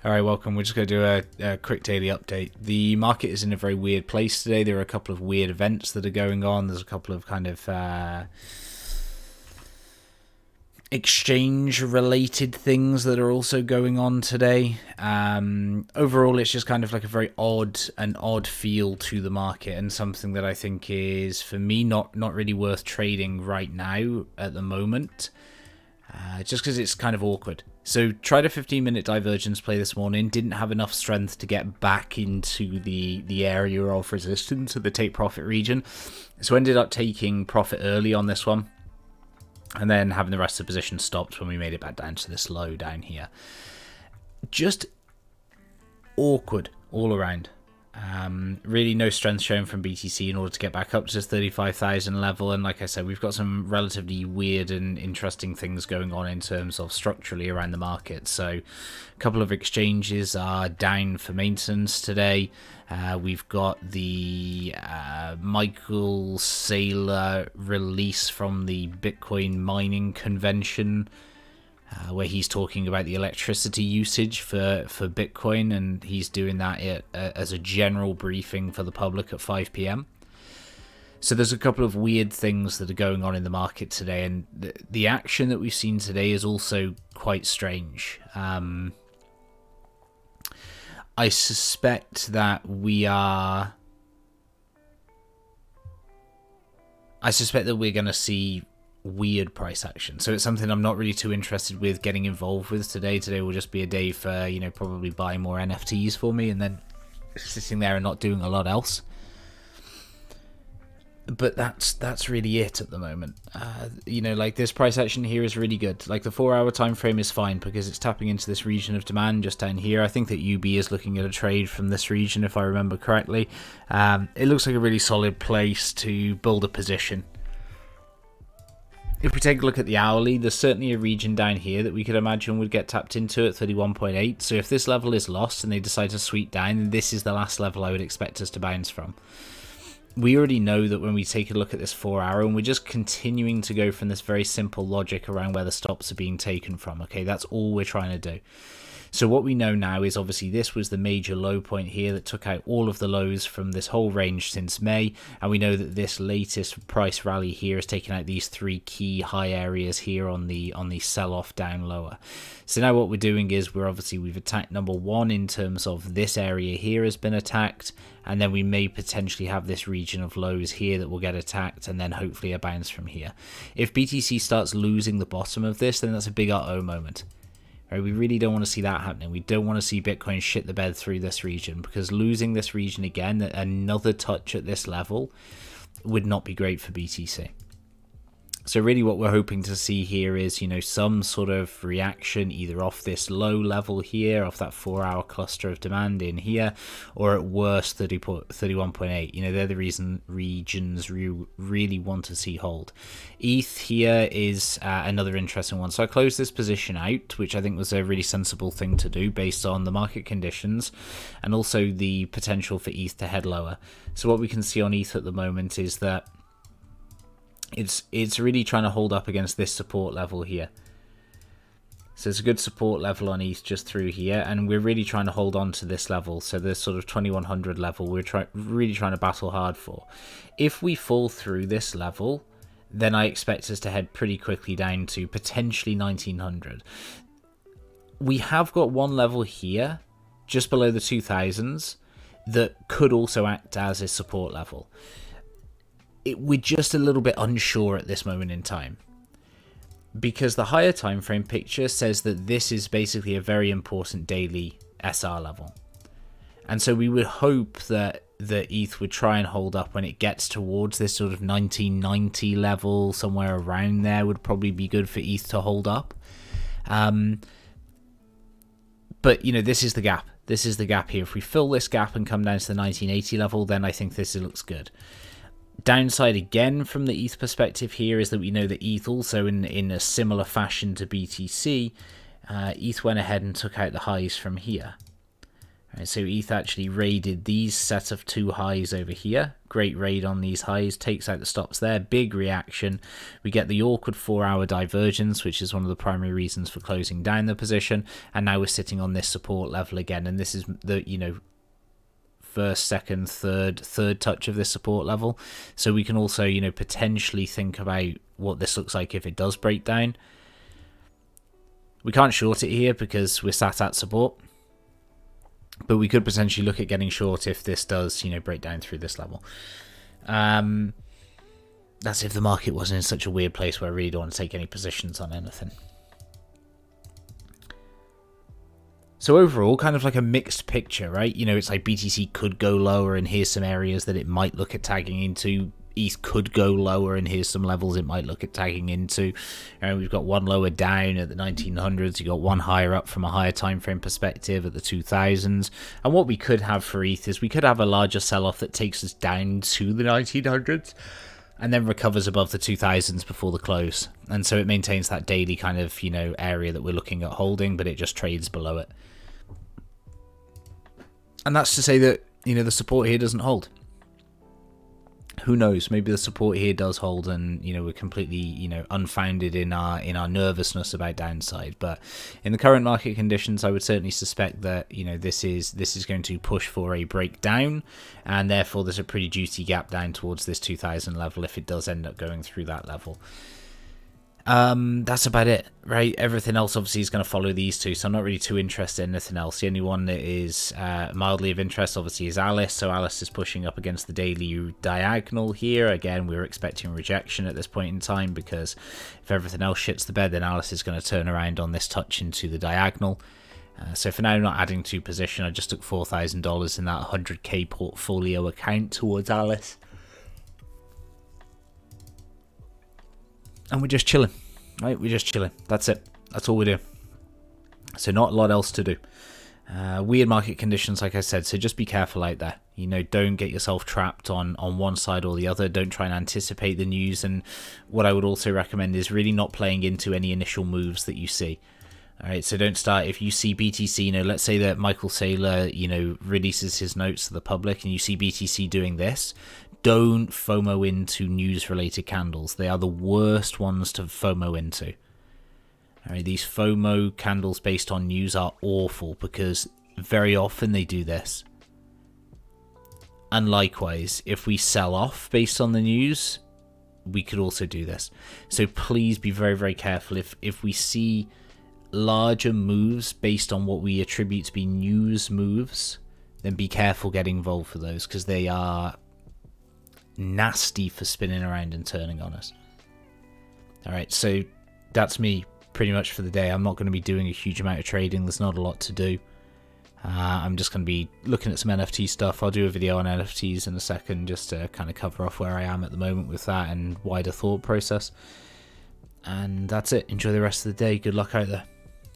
All right, welcome. We're just going to do a quick daily update. The market is in a very weird place today. There are a couple of weird events that are going on. There's a couple of kind of exchange-related things that are also going on today. Overall, it's just kind of like a very odd feel to the market, and something that I think is, for me, not really worth trading right now at the moment. Just because it's kind of awkward. So tried a 15-minute divergence play this morning, didn't have enough strength to get back into the area of resistance of the take profit region, so ended up taking profit early on this one, and then having the rest of the position stopped when we made it back down to this low down here. Just awkward all around. Really no strength shown from BTC in order to get back up to this 35,000 level, and like I said, we've got some relatively weird and interesting things going on in terms of structurally around the market. So a couple of exchanges are down for maintenance today. We've got the Michael Saylor release from the Bitcoin mining convention, where he's talking about the electricity usage for Bitcoin, and he's doing that as a general briefing for the public at 5 p.m. So there's a couple of weird things that are going on in the market today, and the action that we've seen today is also quite strange. I suspect that we're going to see weird price action. So it's something I'm not really too interested with getting involved with today. Today will just be a day for, probably buying more NFTs for me and then sitting there and not doing a lot else. But that's really it at the moment. Like this price action here is really good. Like the 4-hour time frame is fine because it's tapping into this region of demand just down here. I think that UB is looking at a trade from this region, if I remember correctly. It looks like a really solid place to build a position. If we take a look at the hourly, there's certainly a region down here that we could imagine would get tapped into at 31.8. So if this level is lost and they decide to sweep down, then this is the last level I would expect us to bounce from. We already know that when we take a look at this 4-hour, and we're just continuing to go from this very simple logic around where the stops are being taken from. Okay, that's all we're trying to do. So what we know now is obviously this was the major low point here that took out all of the lows from this whole range since May, and we know that this latest price rally here has taken out these 3 key high areas here on the sell-off down lower. So now what we're doing is we've attacked number 1 in terms of this area here has been attacked, and then we may potentially have this region of lows here that will get attacked, and then hopefully a bounce from here. If BTC starts losing the bottom of this, then that's a big uh-oh moment. Right, we really don't want to see that happening. We don't want to see Bitcoin shit the bed through this region, because losing this region again, another touch at this level, would not be great for BTC. So really what we're hoping to see here is, some sort of reaction either off this low level here, off that 4-hour cluster of demand in here, or at worst 31.8. They're the regions we really want to see hold. ETH here is another interesting one. So I closed this position out, which I think was a really sensible thing to do based on the market conditions and also the potential for ETH to head lower. So what we can see on ETH at the moment is that it's really trying to hold up against this support level here. So it's a good support level on ETH just through here, and we're really trying to hold on to this level. So this sort of 2100 level we're really trying to battle hard for. If we fall through this level, then I expect us to head pretty quickly down to potentially 1900. We have got one level here just below the 2000s that could also act as a support level. We're just a little bit unsure at this moment in time, because the higher time frame picture says that this is basically a very important daily SR level, and so we would hope that the ETH would try and hold up when it gets towards this sort of 1990 level. Somewhere around there would probably be good for ETH to hold up. But this is the gap. This is the gap here. If we fill this gap and come down to the 1980 level, then I think this looks good. Downside again from the ETH perspective here is that we know that ETH also in a similar fashion to BTC, ETH went ahead and took out the highs from here. Right, so ETH actually raided these set of 2 highs over here. Great raid on these highs, takes out the stops there. Big reaction. We get the awkward 4-hour divergence, which is one of the primary reasons for closing down the position. And now we're sitting on this support level again. And this is the, first, second, third touch of this support level. So we can also, potentially think about what this looks like if it does break down. We can't short it here because we're sat at support. But we could potentially look at getting short if this does, break down through this level. That's if the market wasn't in such a weird place where I really don't want to take any positions on anything. So overall, kind of like a mixed picture, right? It's like BTC could go lower, and here's some areas that it might look at tagging into. ETH could go lower, and here's some levels it might look at tagging into. And we've got one lower down at the 1900s. You've got one higher up from a higher time frame perspective at the 2000s. And what we could have for ETH is we could have a larger sell-off that takes us down to the 1900s and then recovers above the 2000s before the close. And so it maintains that daily kind of, area that we're looking at holding, but it just trades below it. And that's to say that, the support here doesn't hold. Who knows? Maybe the support here does hold, and we're completely unfounded in our nervousness about downside. But in the current market conditions, I would certainly suspect that this is going to push for a breakdown, and therefore there's a pretty juicy gap down towards this 2000 level if it does end up going through that level. That's about it, right? Everything else obviously is going to follow these two, so I'm not really too interested in anything else. The only one that is mildly of interest obviously is Alice. So Alice is pushing up against the daily diagonal here. Again, we're expecting rejection at this point in time, because if everything else shits the bed, then Alice is going to turn around on this touch into the diagonal. So for now, I'm not adding to position. I just took $4,000 in that 100k portfolio account towards Alice. And we're just chilling, right? We're just chilling. That's it. That's all we do. So not a lot else to do. Weird market conditions, like I said, so just be careful out there. Don't get yourself trapped on one side or the other. Don't try and anticipate the news. And what I would also recommend is really not playing into any initial moves that you see. All right, so don't start. If you see BTC, let's say that Michael Saylor, releases his notes to the public, and you see BTC doing this, don't FOMO into news-related candles. They are the worst ones to FOMO into. All right, these FOMO candles based on news are awful, because very often they do this. And likewise, if we sell off based on the news, we could also do this. So please be very, very careful. If we see larger moves based on what we attribute to be news moves, then be careful getting involved for those, because they are nasty for spinning around and turning on us. Alright, so that's me pretty much for the day. I'm not going to be doing a huge amount of trading. There's not a lot to do. I'm just going to be looking at some NFT stuff. I'll do a video on NFTs in a second, just to kind of cover off where I am at the moment with that and wider thought process. And that's it. Enjoy the rest of the day. Good luck out there.